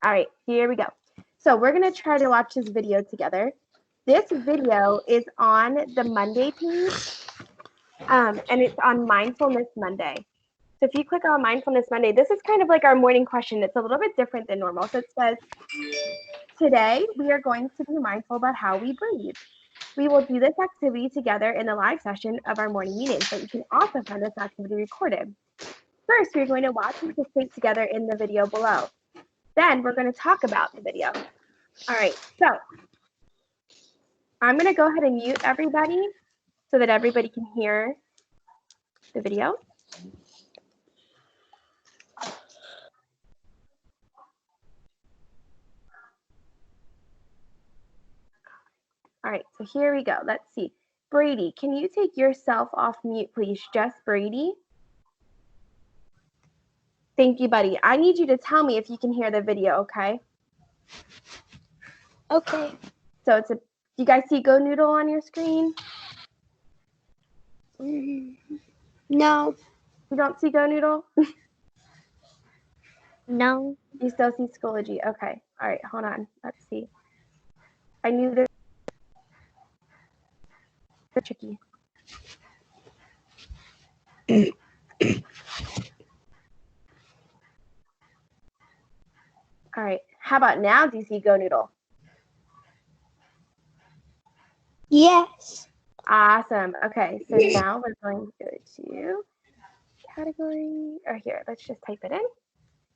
All right, here we go. So we're going to try to watch this video together. This video is on the Monday page, and it's on Mindfulness Monday. So if you click on Mindfulness Monday, this is kind of like our morning question. It's a little bit different than normal. So it says, today we are going to be mindful about how we breathe. We will do this activity together in the live session of our morning meeting, but you can also find this activity recorded. First, we're going to watch and participate together in the video below. Then we're going to talk about the video. All right, so I'm going to go ahead and mute everybody so that everybody can hear the video. All right, so here we go. Let's see. Brady, can you take yourself off mute, please? Just Brady. Thank you, buddy. I need you to tell me if you can hear the video, okay? Okay. So it's a, do you guys see Go Noodle on your screen? No. You don't see Go Noodle? No. You still see Schoology. Okay. All right, hold on. Let's see. I knew they're tricky. All right. How about now? Do you see Go Noodle? Yes. Awesome. Okay, so now we're going to go to category, or here, let's just type it in.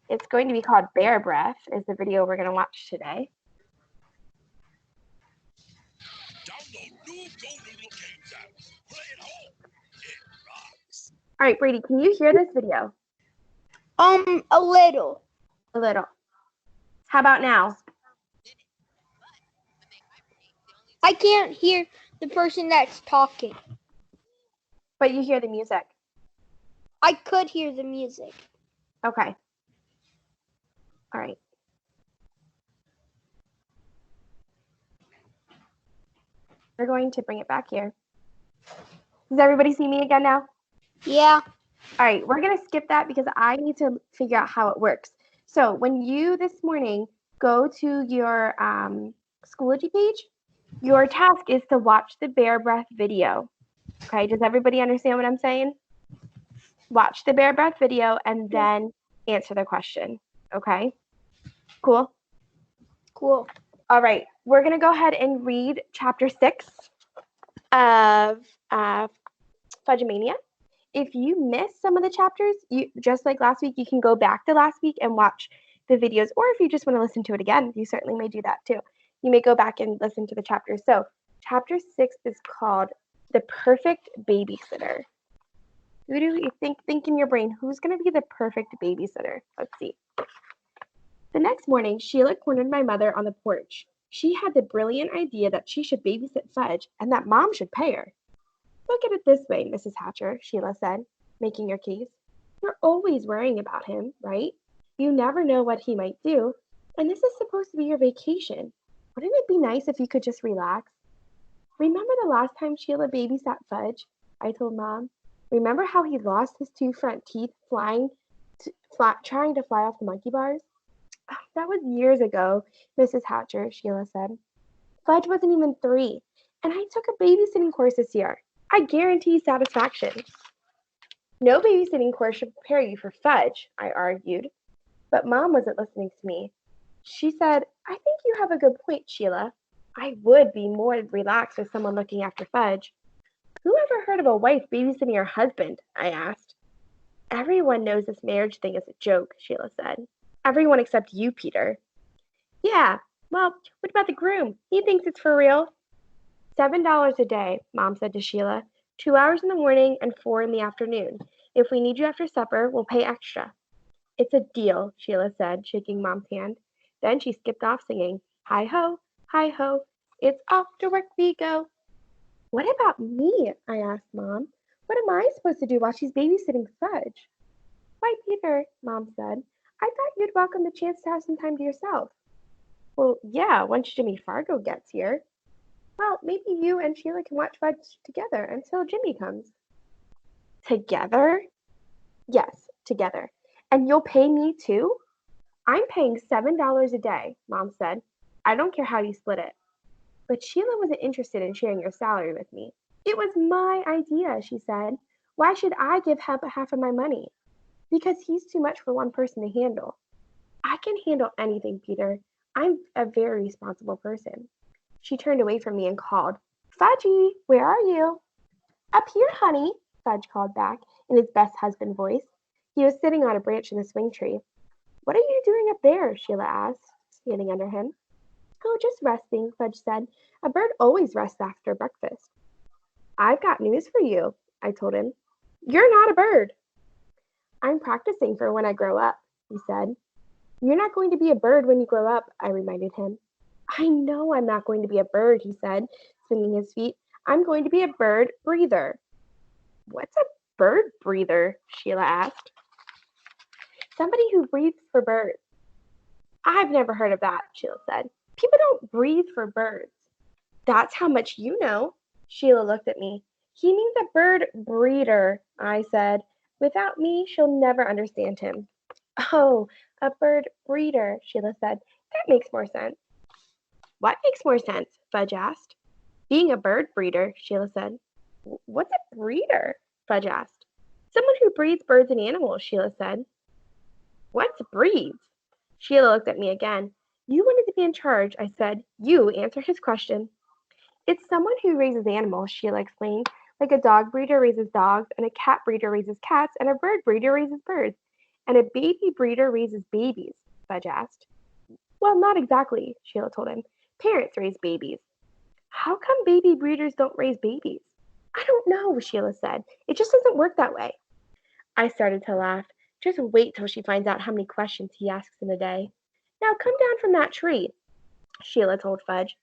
It's going to be called Bear Breath, is the video we're going to watch today. Download new Go Noodle Games app. Play at home. It rocks. All right, Brady, can you hear this video? A little. A little. How about now? I can't hear the person that's talking. But you hear the music. I could hear the music. Okay. All right. We're going to bring it back here. Does everybody see me again now? Yeah. All right, we're going to skip that because I need to figure out how it works. So when you this morning go to your Schoology page, your task is to watch the Bear Breath video. Okay, does everybody understand what I'm saying? Watch the Bear Breath video and then answer the question. Okay, cool? Cool. All right, we're going to go ahead and read chapter 6 of Fudgemania. If you missed some of the chapters, you just like last week, you can go back to last week and watch the videos. Or if you just want to listen to it again, you certainly may do that too. You may go back and listen to the chapters. So chapter 6 is called The Perfect Babysitter. Who do you think in your brain, who's going to be the perfect babysitter? Let's see. The next morning, Sheila cornered my mother on the porch. She had the brilliant idea that she should babysit Fudge and that Mom should pay her. Look at it this way, Mrs. Hatcher, Sheila said, making her case. You're always worrying about him, right? You never know what he might do, and this is supposed to be your vacation. Wouldn't it be nice if you could just relax? Remember the last time Sheila babysat Fudge? I told Mom. Remember how he lost his 2 front teeth trying to fly off the monkey bars? That was years ago, Mrs. Hatcher, Sheila said. Fudge wasn't even 3, and I took a babysitting course this year. I guarantee satisfaction. No babysitting course should prepare you for Fudge, I argued. But Mom wasn't listening to me. She said, I think you have a good point, Sheila. I would be more relaxed with someone looking after Fudge. Who ever heard of a wife babysitting her husband? I asked. Everyone knows this marriage thing is a joke, Sheila said. Everyone except you, Peter. Yeah, well, what about the groom? He thinks it's for real. $7 a day, Mom said to Sheila. 2 hours in the morning and 4 in the afternoon. If we need you after supper, we'll pay extra. It's a deal, Sheila said, shaking Mom's hand. Then she skipped off singing, hi-ho, it's off to work we go. What about me? I asked Mom. What am I supposed to do while she's babysitting Fudge? Why, Peter, Mom said. I thought you'd welcome the chance to have some time to yourself. Well, yeah, once Jimmy Fargo gets here. Well, maybe you and Sheila can watch Fudge together until Jimmy comes. Together? Yes, together. And you'll pay me too? I'm paying $7 a day, Mom said. I don't care how you split it. But Sheila wasn't interested in sharing her salary with me. It was my idea, she said. Why should I give half of my money? Because he's too much for one person to handle. I can handle anything, Peter. I'm a very responsible person. She turned away from me and called, Fudgy, where are you? Up here, honey, Fudge called back in his best husband voice. He was sitting on a branch in the swing tree. What are you doing up there? Sheila asked, standing under him. Oh, just resting, Fudge said. A bird always rests after breakfast. I've got news for you, I told him. You're not a bird. I'm practicing for when I grow up, he said. You're not going to be a bird when you grow up, I reminded him. I know I'm not going to be a bird, he said, swinging his feet. I'm going to be a bird breather. What's a bird breather? Sheila asked. Somebody who breathes for birds. I've never heard of that, Sheila said. People don't breathe for birds. That's how much you know. Sheila looked at me. He means a bird breeder, I said. Without me, she'll never understand him. Oh, a bird breeder, Sheila said. That makes more sense. What makes more sense? Fudge asked. Being a bird breeder, Sheila said. What's a breeder? Fudge asked. Someone who breeds birds and animals, Sheila said. What's breeds? Sheila looked at me again. You wanted to be in charge, I said. You answer his question. It's someone who raises animals, Sheila explained. Like a dog breeder raises dogs, and a cat breeder raises cats, and a bird breeder raises birds. And a baby breeder raises babies, Fudge asked. Well, not exactly, Sheila told him. Parents raise babies. How come baby breeders don't raise babies? I don't know, Sheila said. It just doesn't work that way. I started to laugh. Just wait till she finds out how many questions he asks in a day. Now come down from that tree, Sheila told Fudge.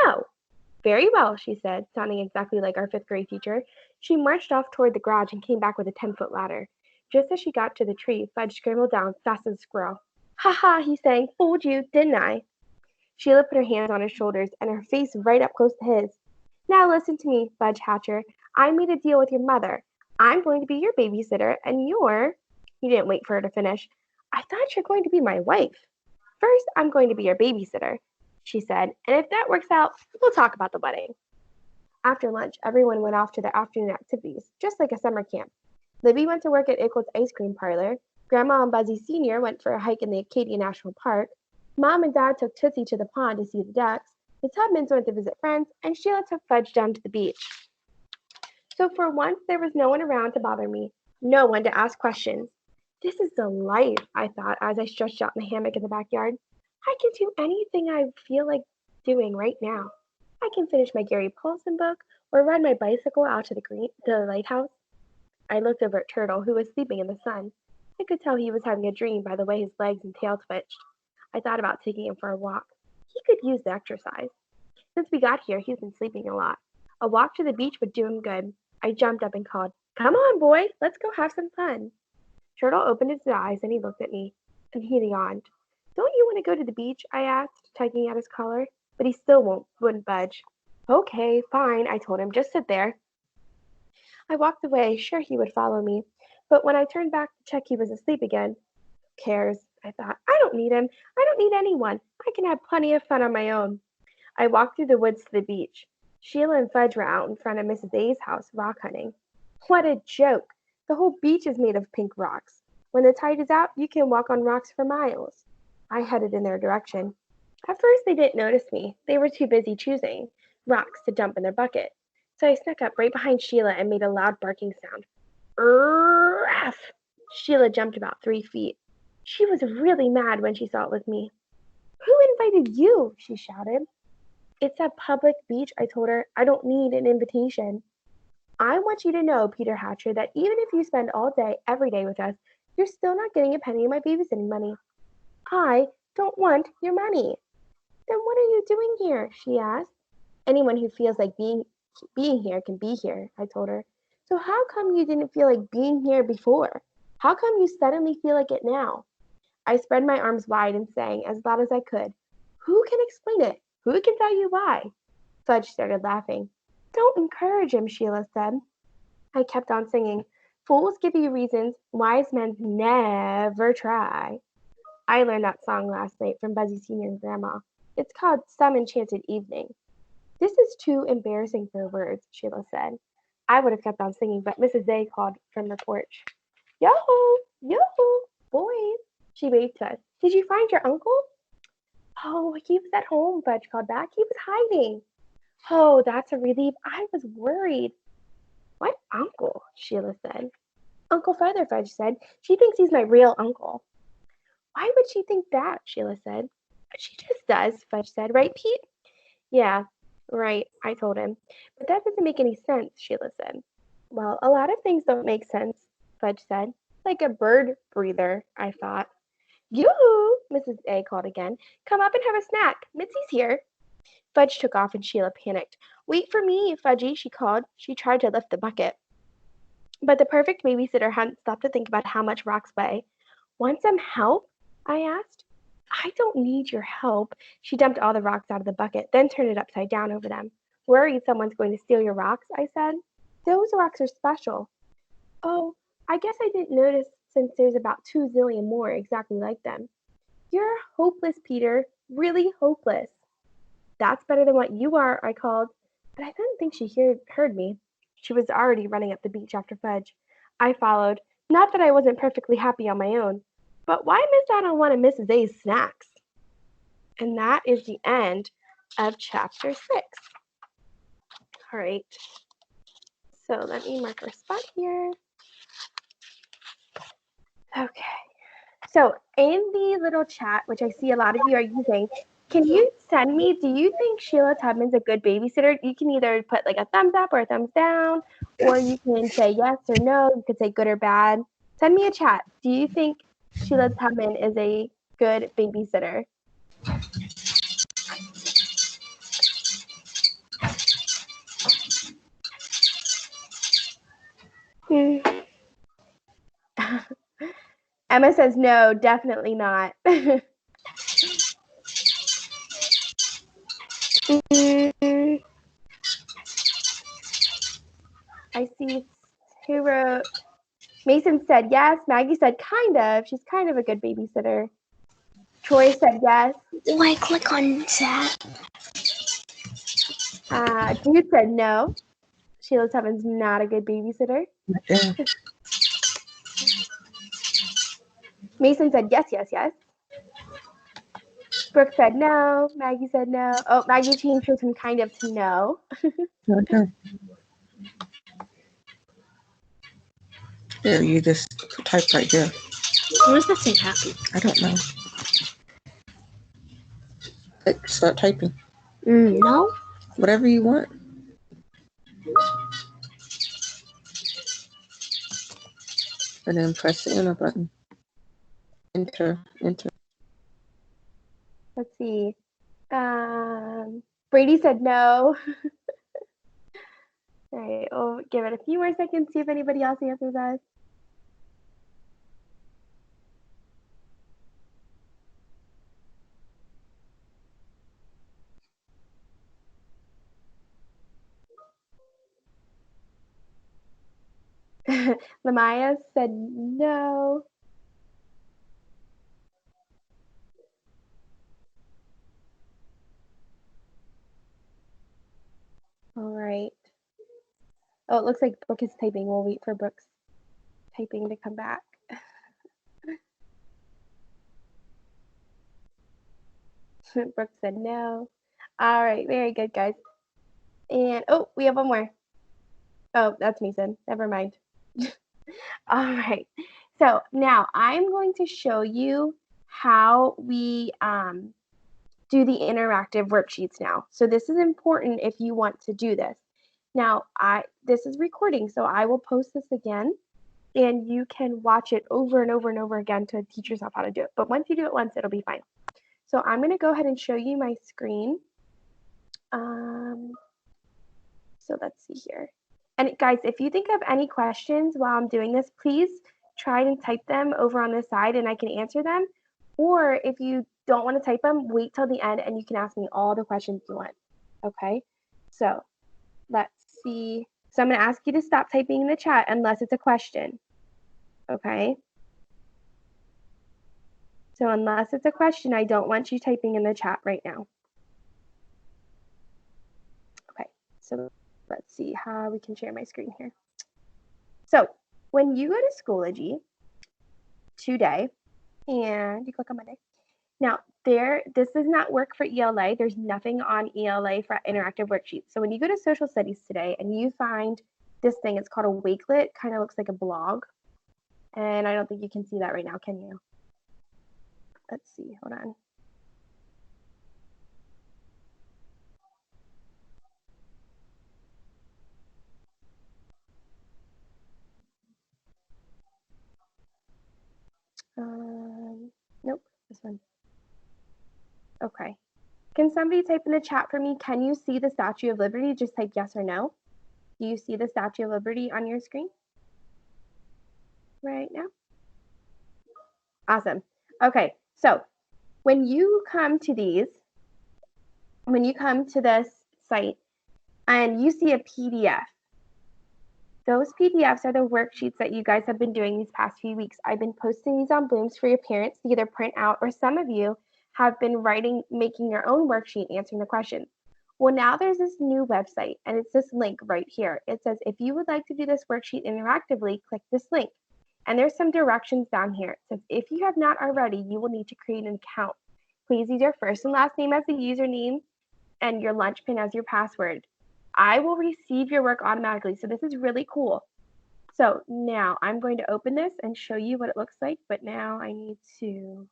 No. Very well, she said, sounding exactly like our fifth grade teacher. She marched off toward the garage and came back with a 10-foot ladder. Just as she got to the tree, Fudge scrambled down fast as a squirrel. Ha ha, he sang. Fooled you, didn't I? Sheila put her hands on his shoulders and her face right up close to his. Now listen to me, Fudge Hatcher. I made a deal with your mother. I'm going to be your babysitter, and you're... He didn't wait for her to finish. I thought you're going to be my wife. First, I'm going to be your babysitter, she said, and if that works out, we'll talk about the wedding. After lunch, everyone went off to their afternoon activities, just like a summer camp. Libby went to work at Ickwood's ice cream parlor. Grandma and Buzzy Sr. went for a hike in the Acadia National Park. Mom and Dad took Tootsie to the pond to see the ducks. The Tubmans went to visit friends, and Sheila took Fudge down to the beach. So for once, there was no one around to bother me, no one to ask questions. This is the life, I thought as I stretched out in the hammock in the backyard. I can do anything I feel like doing right now. I can finish my Gary Paulson book or ride my bicycle out to the lighthouse. I looked over at Turtle, who was sleeping in the sun. I could tell he was having a dream by the way his legs and tail twitched. I thought about taking him for a walk. He could use the exercise. Since we got here, he's been sleeping a lot. A walk to the beach would do him good. I jumped up and called, Come on, boy, let's go have some fun. Turtle opened his eyes and he looked at me, and he yawned. Don't you want to go to the beach? I asked, tugging at his collar, but he still wouldn't budge. Okay, fine, I told him, just sit there. I walked away, sure he would follow me, but when I turned back to check, he was asleep again. Who cares? I thought. I don't need him. I don't need anyone. I can have plenty of fun on my own. I walked through the woods to the beach. Sheila and Fudge were out in front of Mrs. A's house rock hunting. What a joke! The whole beach is made of pink rocks. When the tide is out, you can walk on rocks for miles. I headed in their direction. At first, they didn't notice me. They were too busy choosing rocks to dump in their bucket. So I snuck up right behind Sheila and made a loud barking sound. Ruff! Sheila jumped about 3 feet. She was really mad when she saw it was me. Who invited you? She shouted. It's a public beach, I told her. I don't need an invitation. I want you to know, Peter Hatcher, that even if you spend all day, every day with us, you're still not getting a penny of my babysitting money. I don't want your money. Then what are you doing here? She asked. Anyone who feels like being here can be here, I told her. So how come you didn't feel like being here before? How come you suddenly feel like it now? I spread my arms wide and sang as loud as I could. Who can explain it? Who can tell you why? Fudge started laughing. Don't encourage him, Sheila said. I kept on singing. Fools give you reasons, wise men never try. I learned that song last night from Buzzy Senior and Grandma. It's called Some Enchanted Evening. This is too embarrassing for words, Sheila said. I would have kept on singing, but Mrs. A called from the porch. Yo-ho, yo-ho, boys, she waved to us. Did you find your uncle? Oh, he was at home, Fudge called back. He was hiding. Oh, that's a relief. I was worried. What uncle? Sheila said. Uncle Feather, Fudge said. She thinks he's my real uncle. Why would she think that? Sheila said. She just does, Fudge said. Right, Pete? Yeah, right, I told him. But that doesn't make any sense, Sheila said. Well, a lot of things don't make sense, Fudge said. Like a bird breather, I thought. Yoo-hoo, Mrs. A called again. Come up and have a snack. Mitzi's here. Fudge took off and Sheila panicked. Wait for me, Fudgy, she called. She tried to lift the bucket. But the perfect babysitter hadn't stopped to think about how much rocks weigh. Want some help? I asked. I don't need your help. She dumped all the rocks out of the bucket, then turned it upside down over them. Worried someone's going to steal your rocks, I said. Those rocks are special. Oh, I guess I didn't notice since there's about 2 zillion more exactly like them. You're hopeless, Peter. Really hopeless. That's better than what you are, I called. But I didn't think she heard me. She was already running up the beach after Fudge. I followed. Not that I wasn't perfectly happy on my own, but why miss out on one of Mrs. A's snacks? And that is the end of chapter 6. All right. So let me mark our spot here. Okay. So in the little chat, which I see a lot of you are using, can you send me, do you think Sheila Tubman's a good babysitter? You can either put like a thumbs up or a thumbs down, or you can say yes or no. You could say good or bad. Send me a chat. Do you think Sheila Tubman is a good babysitter? Emma says no, definitely not. I see who wrote. Mason said yes. Maggie said kind of. She's kind of a good babysitter. Troy said yes. Why click on that? Jude said no. Sheila Tubman's not a good babysitter. Yeah. Mason said yes, yes, yes. Brooke said no. Maggie said no. Oh, Maggie changed her from kind of to no. Okay. There, you just type right there. What does that say happy? I don't know. Start typing. No. Whatever you want. And then press the enter button. Enter. Let's see. Brady said no. All right, we'll give it a few more seconds, see if anybody else answers us. Lamaya said no. All right. Oh, it looks like Brooke is typing. We'll wait for Brooke's typing to come back. Brooke said no. All right, very good, guys. And oh, we have one more. Oh, that's Mason. Never mind. All right. So now I'm going to show you how we do the interactive worksheets now. So this is important if you want to do this. Now, this is recording, so I will post this again, and you can watch it over and over and over again to teach yourself how to do it. But once you do it once, it'll be fine. So I'm going to go ahead and show you my screen. So let's see here. And guys, if you think of any questions while I'm doing this, please try and type them over on the side and I can answer them. Or if you don't want to type them, wait till the end and you can ask me all the questions you want. Okay, so let's see. So I'm going to ask you to stop typing in the chat unless it's a question. Okay. So unless it's a question, I don't want you typing in the chat right now. Okay, so let's see how we can share my screen here. So when you go to Schoology today and you click on Monday, now this does not work for ELA. There's nothing on ELA for interactive worksheets. So when you go to social studies today and you find this thing, it's called a Wakelet, kind of looks like a blog. And I don't think you can see that right now, can you? Let's see, hold on. Nope, this one. Okay. Can somebody type in the chat for me? Can you see the Statue of Liberty? Just type yes or no. Do you see the Statue of Liberty on your screen right now? Awesome. Okay, so when you come to this site and you see a PDF, those PDFs are the worksheets that you guys have been doing these past few weeks. I've been posting these on Blooms for your parents to either print out, or some of you have been making your own worksheet, answering the questions. Well, now there's this new website, and it's this link right here. It says, if you would like to do this worksheet interactively, click this link. And there's some directions down here. It says, if you have not already, you will need to create an account. Please use your first and last name as the username and your lunch pin as your password. I will receive your work automatically. So this is really cool. So now I'm going to open this and show you what it looks like, but now I need to.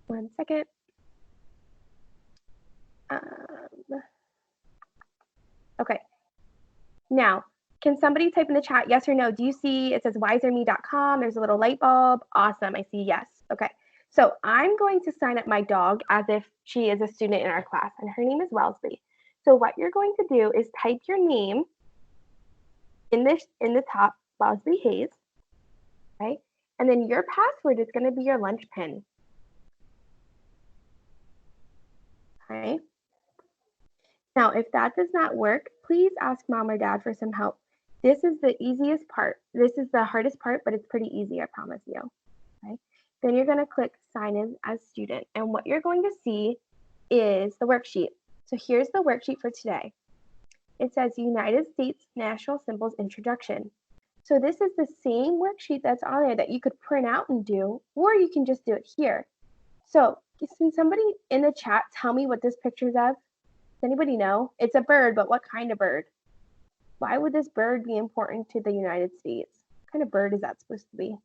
One second. Okay. Now, can somebody type in the chat yes or no? Do you see it says wiserme.com? There's a little light bulb. Awesome. I see yes. Okay. So I'm going to sign up my dog as if she is a student in our class, and her name is Wellesley. So what you're going to do is type your name in the top, Wellesley Hayes, right? And then your password is going to be your lunch pin. Okay. Now, if that does not work, please ask mom or dad for some help. This is the easiest part. This is the hardest part, but it's pretty easy, I promise you. Okay. Then you're going to click sign in as student. And what you're going to see is the worksheet. So here's the worksheet for today. It says United States National Symbols Introduction. So this is the same worksheet that's on there that you could print out and do, or you can just do it here. So can somebody in the chat tell me what this picture's of? Does anybody know? It's a bird, but what kind of bird? Why would this bird be important to the United States? What kind of bird is that supposed to be?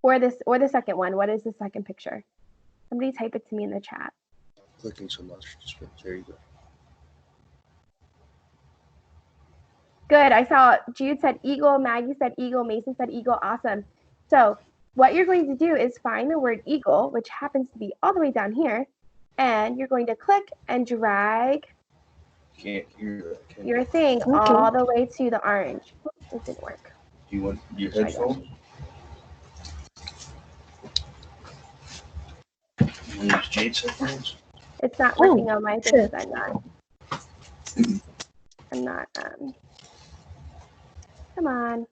Or the second one. What is the second picture? Somebody type it to me in the chat. Clicking so much. There you go. Good. I saw Jude said eagle, Maggie said eagle, Mason said eagle. Awesome. So what you're going to do is find the word eagle, which happens to be all the way down here, and you're going to click and drag Can't hear that. your thing all the way to the orange. It didn't work. Do you want your headphones? You want to use Jade's headphones? It's not working on my thing because I'm not, come on.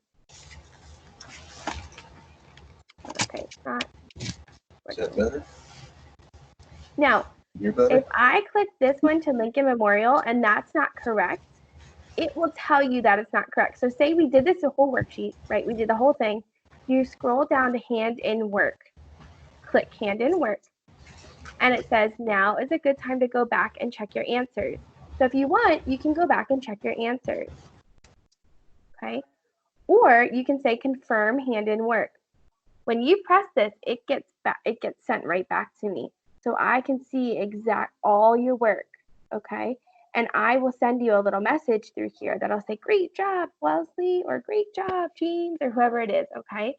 Okay, it's not Is working. that better? Now, You're better? if I click this one to Lincoln Memorial and that's not correct, it will tell you that it's not correct. So say we did this a whole worksheet, right? We did the whole thing. You scroll down to hand in work. Click hand in work. And it says now is a good time to go back and check your answers. So if you want, you can go back and check your answers. Okay? Or you can say confirm hand in work. When you press this, it gets sent right back to me. So I can see all your work, okay? And I will send you a little message through here that'll say, great job, Wellesley, or great job, James, or whoever it is, okay?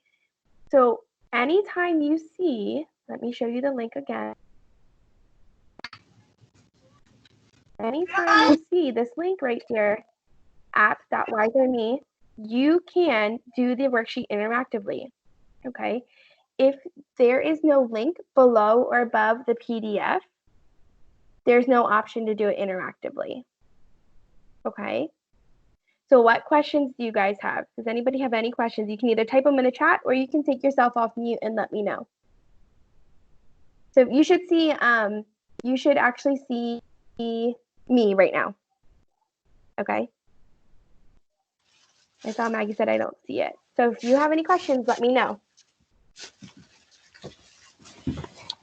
So anytime you see, let me show you the link again. Anytime you see this link right here, apps.wiserme, you can do the worksheet interactively, okay? If there is no link below or above the PDF, there's no option to do it interactively, okay? So what questions do you guys have? Does anybody have any questions? You can either type them in the chat or you can take yourself off mute and let me know. So you should see, you should actually see me right now. Okay. I saw Maggie said I don't see it. So if you have any questions, let me know.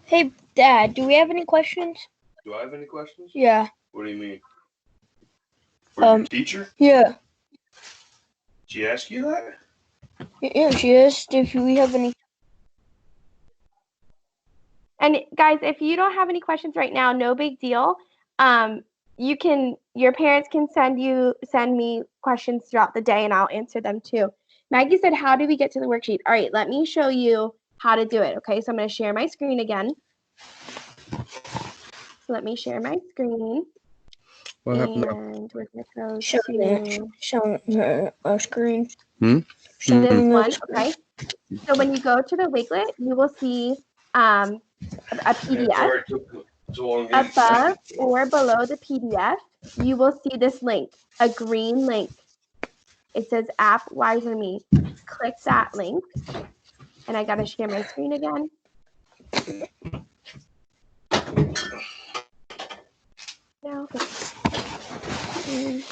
Hey, Dad, do we have any questions? Do I have any questions? Yeah. What do you mean? For your teacher? Yeah. Did she ask you that? Yeah, she asked if we have any. And guys, if you don't have any questions right now, no big deal. Your parents can send me questions throughout the day and I'll answer them too. Maggie said, how do we get to the worksheet? All right, let me show you how to do it. Okay, so I'm going to share my screen again. So let me share my screen. What happened? And we're going to go Showing her our screen. to Showing this her one, screen. okay? So when you go to the Wakelet, you will see a PDF. Above or below the PDF, you will see this link, a green link. It says App Wiser Me. Click that link. And I got to share my screen again. No. And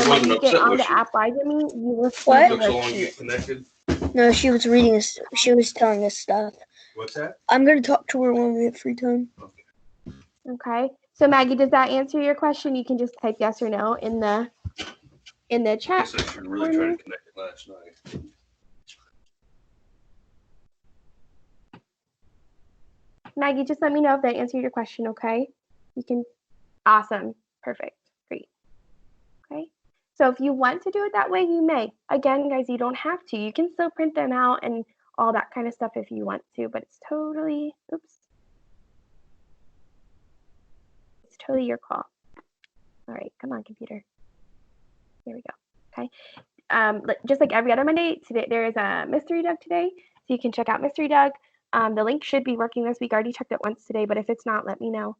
when you get on the App Wiser Me, you will see What? the Took so long to worksheet. get connected. No, she was reading us. She was telling us stuff. What's that? I'm gonna talk to her when we have free time. Okay. So Maggie, does that answer your question? You can just type yes or no in the I chat. guess I should really try to connect it last night. Maggie, just let me know if that answered your question, okay? You can, awesome, perfect, great. Okay, so if you want to do it that way, you may. Again, guys, you don't have to. You can still print them out and all that kind of stuff if you want to, but it's totally, oops. It's totally your call. All right, come on, computer. Here we go, okay. Just like every other Monday, today there is a Mystery Doug today, so you can check out Mystery Doug. The link should be working this week. I already checked it once today, but if it's not, let me know.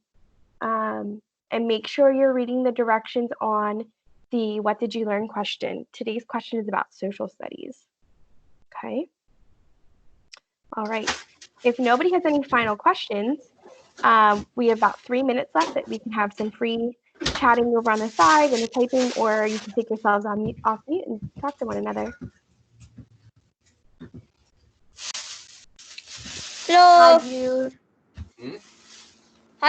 And make sure you're reading the directions on the what did you learn question. Today's question is about social studies. Okay. All right. If nobody has any final questions, we have about 3 minutes left that we can have some free chatting over on the side and the typing, or you can take yourselves on mute, off mute and talk to one another. Hello. Have you?